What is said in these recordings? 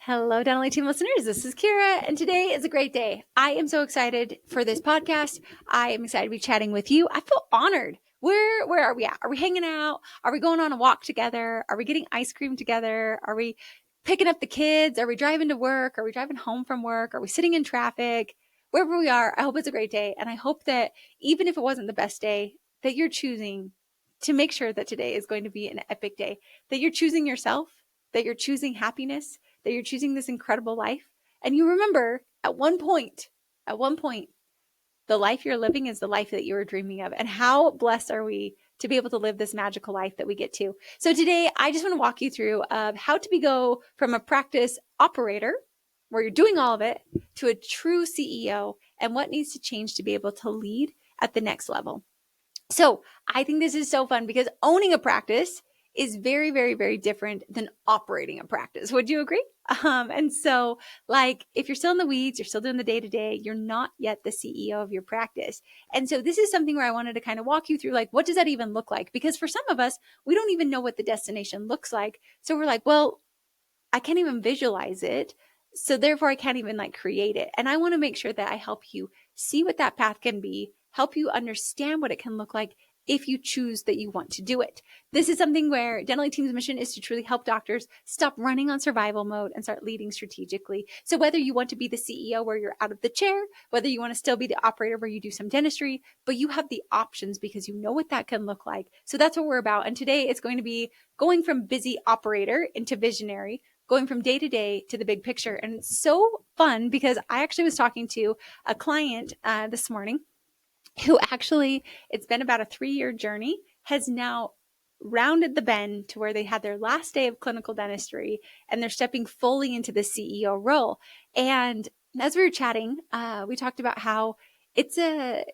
Hello, Dental Team listeners. This is Kiera, and today is a great day. I am so excited for this podcast. I am excited to be chatting with you. I feel honored. Where are we at? Are we hanging out? Are we going on a walk together? Are we getting ice cream together? Are we picking up the kids? Are we driving to work? Are we driving home from work? Are we sitting in traffic? Wherever we are, I hope it's a great day. And I hope that even if it wasn't the best day, that you're choosing to make sure that today is going to be an epic day, that you're choosing yourself, that you're choosing happiness, that you're choosing this incredible life. And you remember at one point, the life you're living is the life that you were dreaming of. And how blessed are we to be able to live this magical life that we get to. So today, I just want to walk you through how to go from a practice operator, where you're doing all of it, to a true CEO and what needs to change to be able to lead at the next level. So I think this is so fun because owning a practice is very, very, very different than operating a practice. Would you agree? And so like, if you're still in the weeds, you're still doing the day-to-day, you're not yet the CEO of your practice. And so this is something where I wanted to kind of walk you through, like, what does that even look like? Because for some of us, we don't even know what the destination looks like. So we're like, well, I can't even visualize it. So therefore I can't even like create it. And I want to make sure that I help you see what that path can be, help you understand what it can look like if you choose that you want to do it. This is something where Dental Team's mission is to truly help doctors stop running on survival mode and start leading strategically. So whether you want to be the CEO where you're out of the chair, whether you want to still be the operator where you do some dentistry, but you have the options because you know what that can look like. So that's what we're about. And today it's going to be going from busy operator into visionary, going from day to day to the big picture. And it's so fun because I actually was talking to a client this morning who actually, it's been about a 3-year journey, has now rounded the bend to where they had their last day of clinical dentistry and they're stepping fully into the CEO role. And as we were chatting, we talked about how it's a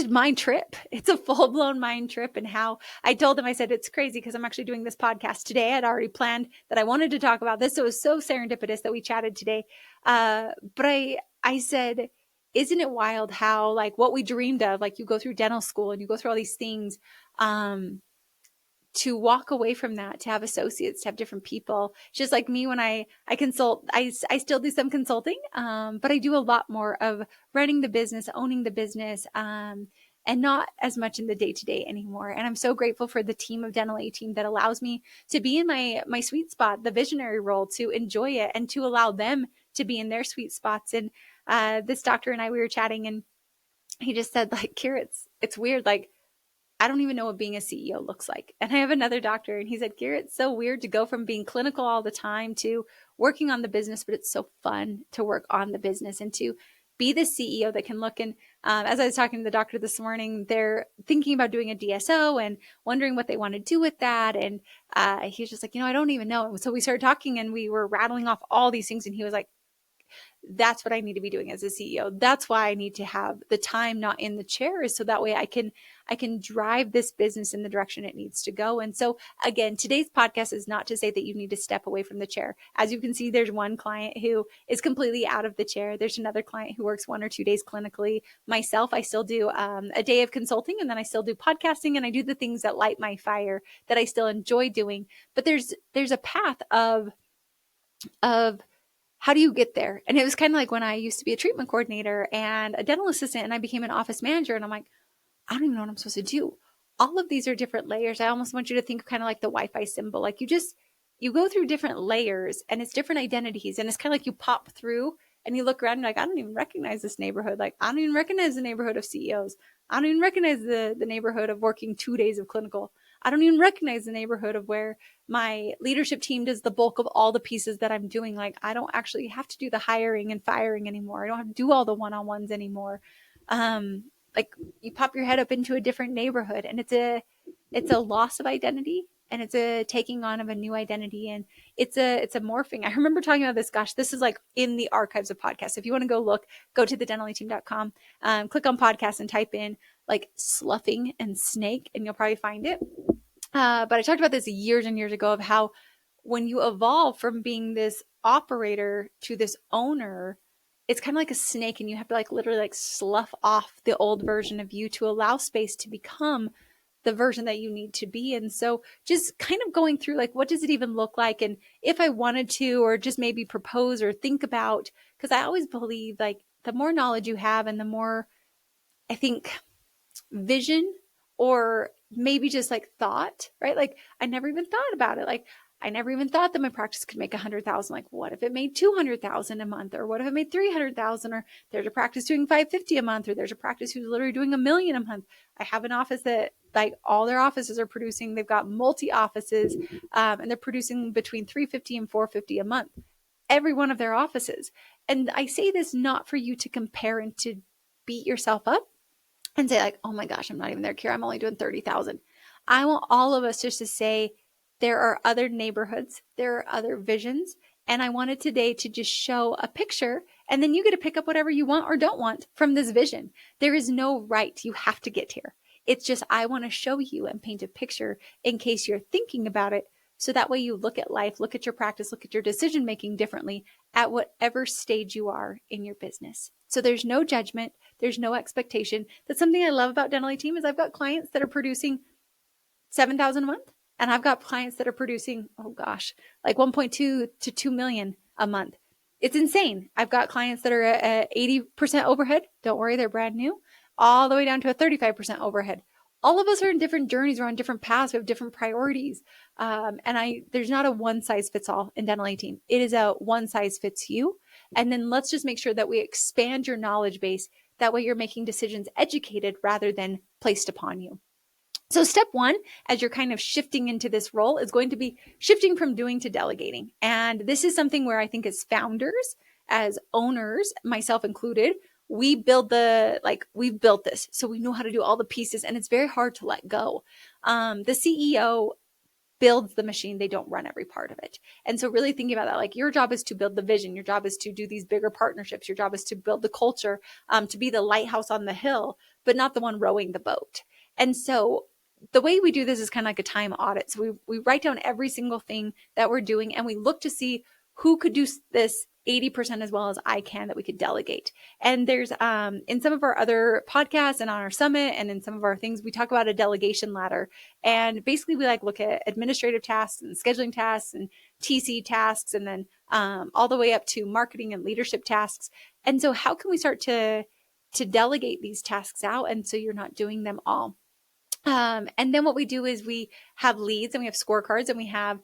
mind trip. It's a full-blown mind trip. And how I told them, I said, it's crazy because I'm actually doing this podcast today. I'd already planned that I wanted to talk about this. So it was so serendipitous that we chatted today. But I said, isn't it wild how like what we dreamed of, like you go through dental school and you go through all these things, to walk away from that, to have associates, to have different people. Just like me, when I consult, I still do some consulting, but I do a lot more of running the business, owning the business, and not as much in the day-to-day anymore. And I'm so grateful for the team of Dental Team that allows me to be in my sweet spot, the visionary role, to enjoy it and to allow them to be in their sweet spots. And this doctor and I, we were chatting and he just said, like, Kiera, it's weird. Like, I don't even know what being a CEO looks like. And I have another doctor and he said, Kiera, it's so weird to go from being clinical all the time to working on the business, but it's so fun to work on the business and to be the CEO that can look. And as I was talking to the doctor this morning, they're thinking about doing a DSO and wondering what they want to do with that. And he was just like, I don't even know. And so we started talking and we were rattling off all these things. And he was like, that's what I need to be doing as a CEO. That's why I need to have the time not in the chair, is so that way I can drive this business in the direction it needs to go. And so again, today's podcast is not to say that you need to step away from the chair. As you can see, there's one client who is completely out of the chair. There's another client who works 1 or 2 days clinically. Myself, I still do a day of consulting, and then I still do podcasting, and I do the things that light my fire that I still enjoy doing. But there's a path of how do you get there? And it was kind of like when I used to be a treatment coordinator and a dental assistant and I became an office manager, and I'm like, I don't even know what I'm supposed to do. All of these are different layers. I almost want you to think kind of like the Wi-Fi symbol. Like you go through different layers and it's different identities. And it's kind of like you pop through and you look around and you're like, I don't even recognize this neighborhood. Like, I don't even recognize the neighborhood of CEOs. I don't even recognize the neighborhood of working 2 days of clinical. I don't even recognize the neighborhood of where my leadership team does the bulk of all the pieces that I'm doing. Like, I don't actually have to do the hiring and firing anymore. I don't have to do all the one-on-ones anymore. Like, you pop your head up into a different neighborhood, and it's a loss of identity, and it's a taking on of a new identity, and it's a morphing. I remember talking about this. Gosh, this is like in the archives of podcasts. If you want to go look, go to thedentaleteam.com, click on podcasts and type in like sloughing and snake, and you'll probably find it. But I talked about this years and years ago of how when you evolve from being this operator to this owner, it's kind of like a snake, and you have to like literally like slough off the old version of you to allow space to become the version that you need to be. And so just kind of going through like, what does it even look like? And if I wanted to, or just maybe propose or think about, because I always believe like the more knowledge you have and the more, I think, vision or maybe just like thought, right? Like I never even thought about it. Like I never even thought that my practice could make 100,000. Like what if it made 200,000 a month, or what if it made 300,000, or there's a practice doing 550 a month, or there's a practice who's literally doing $1 million a month. I have an office that like all their offices are producing. They've got multi offices, and they're producing between 350 and 450 a month, every one of their offices. And I say this not for you to compare and to beat yourself up and say like, oh my gosh, I'm not even there, Kiera. I'm only doing 30,000. I want all of us just to say there are other neighborhoods, there are other visions. And I wanted today to just show a picture, and then you get to pick up whatever you want or don't want from this vision. There is no right. You have to get here. It's just, I want to show you and paint a picture in case you're thinking about it. So that way you look at life, look at your practice, look at your decision making differently at whatever stage you are in your business. So there's no judgment. There's no expectation. That's something I love about Delegating is I've got clients that are producing 7,000 a month. And I've got clients that are producing, oh gosh, like 1.2 to 2 million a month. It's insane. I've got clients that are at 80% overhead. Don't worry, they're brand new, all the way down to a 35% overhead. All of us are in different journeys. We're on different paths. We have different priorities. There's not a one size fits all in Delegating. It is a one size fits you. And then let's just make sure that we expand your knowledge base. That way you're making decisions educated rather than placed upon you. So step one, as you're kind of shifting into this role, is going to be shifting from doing to delegating. And this is something where I think as founders, as owners, myself included, we've built this. So we know how to do all the pieces, and it's very hard to let go. The CEO builds the machine. They don't run every part of it. And so really thinking about that, like your job is to build the vision. Your job is to do these bigger partnerships. Your job is to build the culture, to be the lighthouse on the hill, but not the one rowing the boat. And so the way we do this is kind of like a time audit. So we write down every single thing that we're doing, and we look to see who could do this 80% as well as I can that we could delegate. And there's in some of our other podcasts and on our summit and in some of our things, we talk about a delegation ladder. And basically we like look at administrative tasks and scheduling tasks and TC tasks, and then all the way up to marketing and leadership tasks. And so how can we start to delegate these tasks out, and so you're not doing them all? And then what we do is we have leads, and we have scorecards, and we have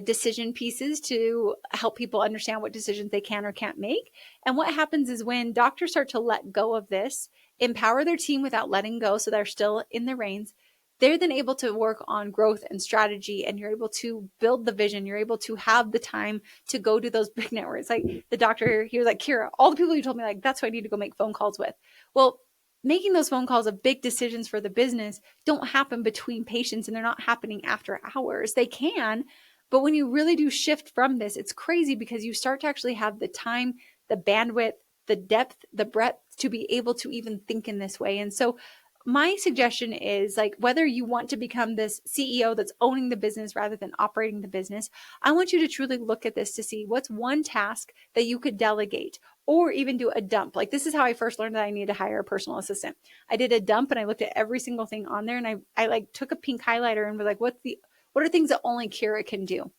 decision pieces to help people understand what decisions they can or can't make. And what happens is when doctors start to let go of this, empower their team without letting go, so they're still in the reins, they're then able to work on growth and strategy, and you're able to build the vision. You're able to have the time to go do those big networks. Like the doctor, he was like, Kiera, all the people you told me, like, that's who I need to go make phone calls with. Well, making those phone calls of big decisions for the business don't happen between patients, and they're not happening after hours. They can, but when you really do shift from this, it's crazy because you start to actually have the time, the bandwidth, the depth, the breadth to be able to even think in this way. And so my suggestion is, like, whether you want to become this CEO that's owning the business rather than operating the business, I want you to truly look at this to see what's one task that you could delegate, or even do a dump. Like, this is how I first learned that I needed to hire a personal assistant. I did a dump, and I looked at every single thing on there, and I like took a pink highlighter and was like, what are things that only Kiera can do?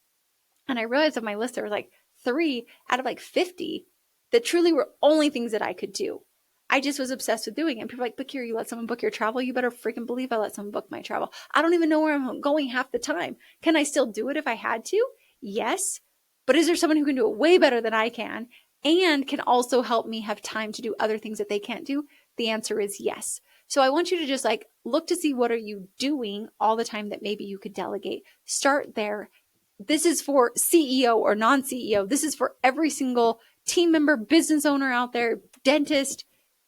And I realized on my list, there was like 3 out of like 50 that truly were only things that I could do. I just was obsessed with doing it. And people are like, but Kiera, you let someone book your travel? You better freaking believe I let someone book my travel. I don't even know where I'm going half the time. Can I still do it if I had to? Yes. But is there someone who can do it way better than I can and can also help me have time to do other things that they can't do? The answer is yes. So I want you to just like look to see, what are you doing all the time that maybe you could delegate? Start there. This is for CEO or non-CEO. This is for every single team member, business owner out there, dentist,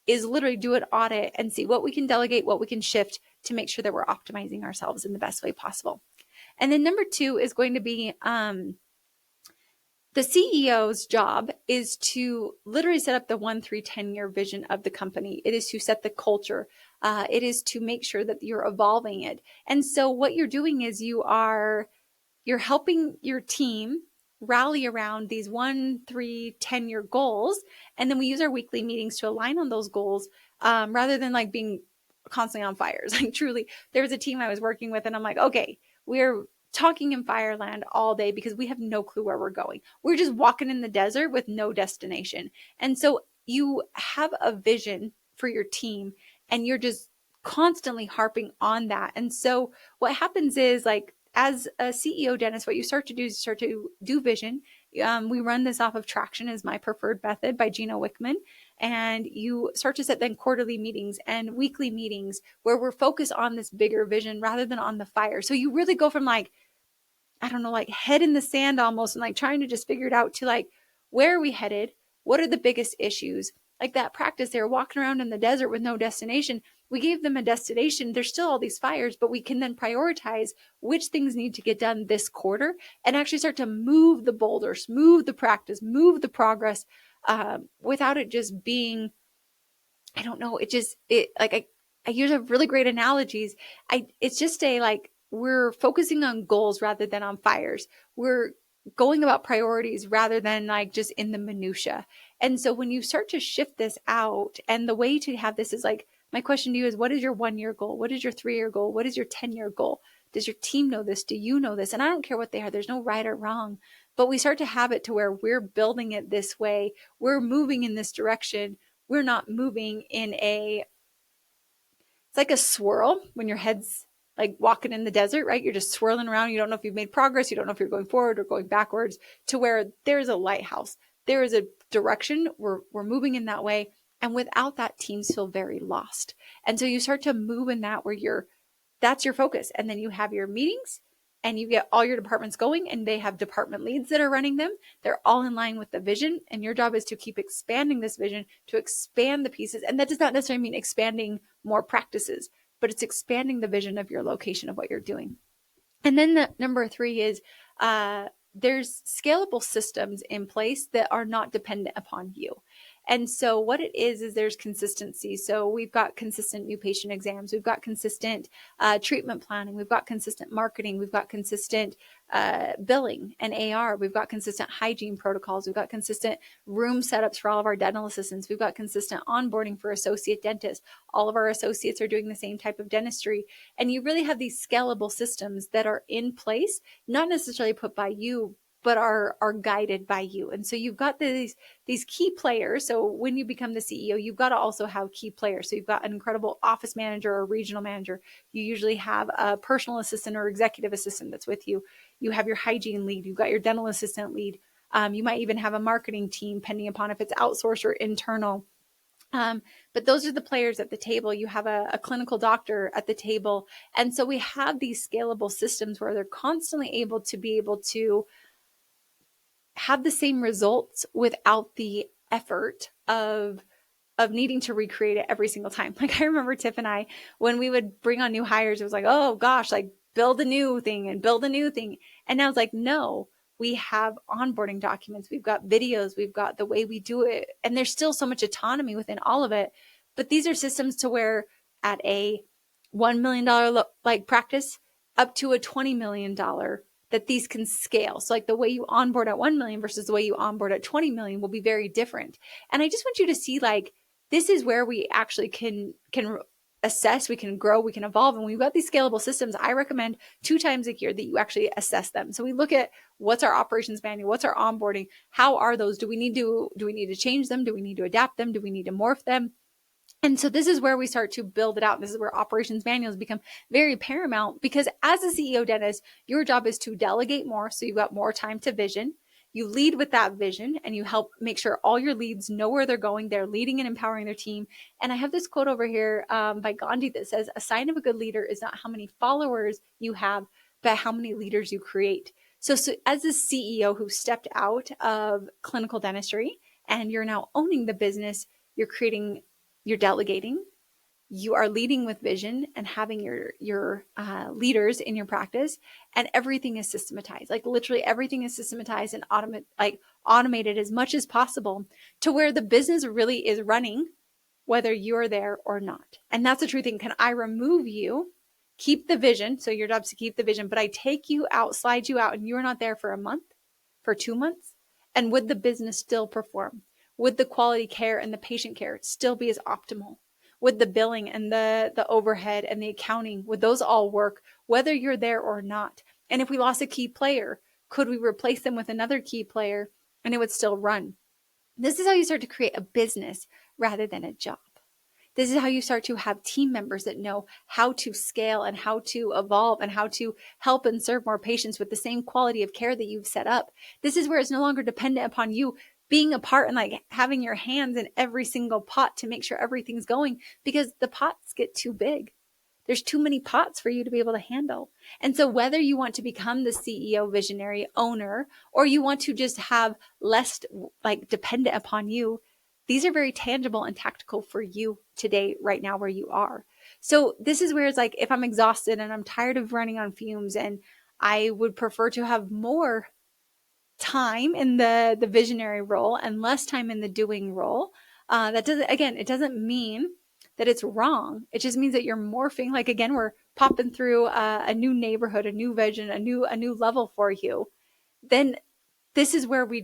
is literally do an audit and see what we can delegate, what we can shift to make sure that we're optimizing ourselves in the best way possible. And then number 2 is going to be the CEO's job is to literally set up the 1, 3, 10-year vision of the company. It is to set the culture. It is to make sure that you're evolving it. And so what you're doing is you're helping your team rally around these 1, 3, 10-year goals. And then we use our weekly meetings to align on those goals, rather than like being constantly on fires. Like truly, there was a team I was working with and I'm like, okay, we're talking in fireland all day because we have no clue where we're going. We're just walking in the desert with no destination. And so you have a vision for your team and you're just constantly harping on that. And so what happens is, like, as a CEO dentist, what you start to do is you start to do vision. We run this off of Traction as my preferred method by Gino Wickman. And you start to set then quarterly meetings and weekly meetings where we're focused on this bigger vision rather than on the fire. So you really go from like, I don't know, like head in the sand almost and like trying to just figure it out to like, where are we headed? What are the biggest issues? Like that practice, they were walking around in the desert with no destination. We gave them a destination. There's still all these fires, but we can then prioritize which things need to get done this quarter and actually start to move the boulders, move the practice, move the progress, without it just being, I don't know, I use a really great analogies. It's just like, we're focusing on goals rather than on fires. We're going about priorities rather than like just in the minutia. And so when you start to shift this out, and the way to have this is like, my question to you is, what is your 1-year goal? What is your 3-year goal? What is your 10-year goal? Does your team know this? Do you know this? And I don't care what they are. There's no right or wrong, but we start to have it to where we're building it this way. We're moving in this direction. We're not moving in it's like a swirl when your head's like walking in the desert, right? You're just swirling around. You don't know if you've made progress. You don't know if you're going forward or going backwards, to where there's a lighthouse. There is a direction. We're moving in that way. And without that, teams feel very lost. And so you start to move in that where that's your focus. And then you have your meetings and you get all your departments going, and they have department leads that are running them. They're all in line with the vision. And your job is to keep expanding this vision, to expand the pieces. And that does not necessarily mean expanding more practices, but it's expanding the vision of your location of what you're doing. And then the number 3 is, there's scalable systems in place that are not dependent upon you. And so what it is there's consistency. So we've got consistent new patient exams. We've got consistent treatment planning. We've got consistent marketing. We've got consistent billing and AR. We've got consistent hygiene protocols. We've got consistent room setups for all of our dental assistants. We've got consistent onboarding for associate dentists. All of our associates are doing the same type of dentistry. And you really have these scalable systems that are in place, not necessarily put by you, but are guided by you. And so you've got these key players. So when you become the CEO, you've got to also have key players. So you've got an incredible office manager or regional manager. You usually have a personal assistant or executive assistant that's with you. You have your hygiene lead. You've got your dental assistant lead. You might even have a marketing team, depending upon if it's outsourced or internal. But those are the players at the table. You have a clinical doctor at the table. And so we have these scalable systems where they're constantly able to have the same results without the effort of needing to recreate it every single time. Like I remember Tiff and I, when we would bring on new hires, it was like, oh gosh, like build a new thing and build a new thing. And I was like, no, we have onboarding documents. We've got videos. We've got the way we do it. And there's still so much autonomy within all of it. But these are systems to where at a $1 million like practice up to a $20 million, that these can scale. So like the way you onboard at 1 million versus the way you onboard at 20 million will be very different. And I just want you to see, like, this is where we actually can assess, we can grow, we can evolve. And we've got these scalable systems. I recommend 2 times a year that you actually assess them. So we look at what's our operations manual, what's our onboarding, how are those? Do we need to change them? Do we need to adapt them? Do we need to morph them? And so this is where we start to build it out. This is where operations manuals become very paramount, because as a CEO dentist, your job is to delegate more. So you've got more time to vision. You lead with that vision and you help make sure all your leads know where they're going. They're leading and empowering their team. And I have this quote over here by Gandhi that says, a sign of a good leader is not how many followers you have, but how many leaders you create. So as a CEO who stepped out of clinical dentistry and you're now owning the business, you're delegating, you are leading with vision and having your leaders in your practice, and everything is systematized. Like literally everything is systematized and automated as much as possible, to where the business really is running whether you're there or not. And that's the true thing. Can I remove you, keep the vision? So your job is to keep the vision, but I take you out, slide you out, and you're not there for a month, for 2 months. And would the business still perform? Would the quality care and the patient care still be as optimal? Would the billing and the overhead and the accounting, would those all work whether you're there or not? And if we lost a key player, could we replace them with another key player and it would still run? This is how you start to create a business rather than a job. This is how you start to have team members that know how to scale and how to evolve and how to help and serve more patients with the same quality of care that you've set up. This is where it's no longer dependent upon you being a part and like having your hands in every single pot to make sure everything's going, because the pots get too big. There's too many pots for you to be able to handle. And so whether you want to become the CEO, visionary, owner, or you want to just have less like dependent upon you, these are very tangible and tactical for you today, right now, where you are. So this is where it's like, if I'm exhausted and I'm tired of running on fumes and I would prefer to have more time in the visionary role and less time in the doing role, that doesn't, again, it doesn't mean that it's wrong. It just means that you're morphing. Like, again, we're popping through a new neighborhood, a new vision, a new level for you. Then this is where we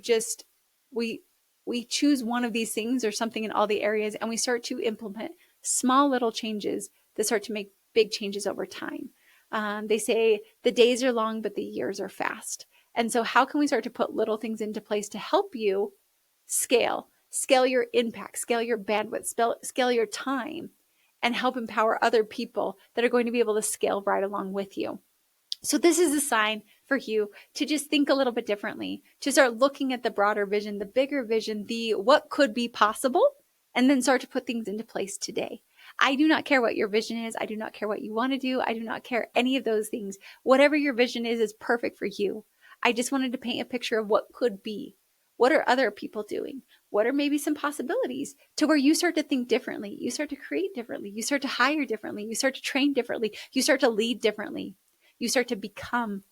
choose one of these things or something in all the areas, and we start to implement small little changes that start to make big changes over time. They say the days are long, but the years are fast. And so how can we start to put little things into place to help you scale your impact, scale your bandwidth, scale your time, and help empower other people that are going to be able to scale right along with you? So this is a sign for you to just think a little bit differently, to start looking at the broader vision, the bigger vision, the what could be possible, and then start to put things into place today. I do not care what your vision is. I do not care what you want to do. I do not care any of those things. Whatever your vision is perfect for you. I just wanted to paint a picture of what could be. What are other people doing? What are maybe some possibilities to where you start to think differently? You start to create differently. You start to hire differently. You start to train differently. You start to lead differently. You start to become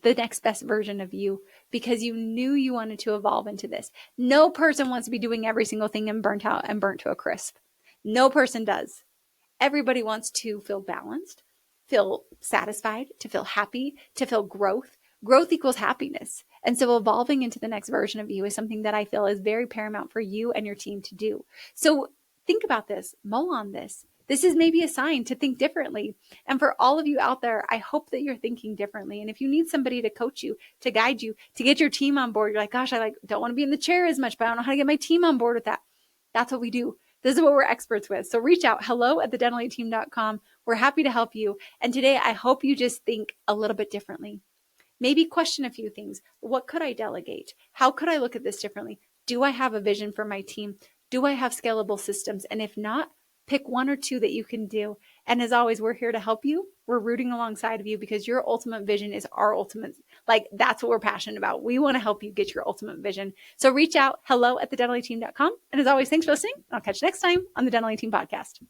the next best version of you because you knew you wanted to evolve into this. No person wants to be doing every single thing and burnt out and burnt to a crisp. No person does. Everybody wants to feel balanced, feel satisfied, to feel happy, to feel growth. Growth equals happiness. And so evolving into the next version of you is something that I feel is very paramount for you and your team to do. So think about this, mull on this. This is maybe a sign to think differently. And for all of you out there, I hope that you're thinking differently. And if you need somebody to coach you, to guide you, to get your team on board, you're like, gosh, don't want to be in the chair as much, but I don't know how to get my team on board with that. That's what we do. This is what we're experts with. So reach out, hello@thedelegating.com. We're happy to help you. And today, I hope you just think a little bit differently. Maybe question a few things. What could I delegate? How could I look at this differently? Do I have a vision for my team? Do I have scalable systems? And if not, pick one or two that you can do. And as always, we're here to help you. We're rooting alongside of you because your ultimate vision is our ultimate. Like, that's what we're passionate about. We want to help you get your ultimate vision. So reach out, hello@thedelegating.com. And as always, thanks for listening. I'll catch you next time on the Delegating Podcast.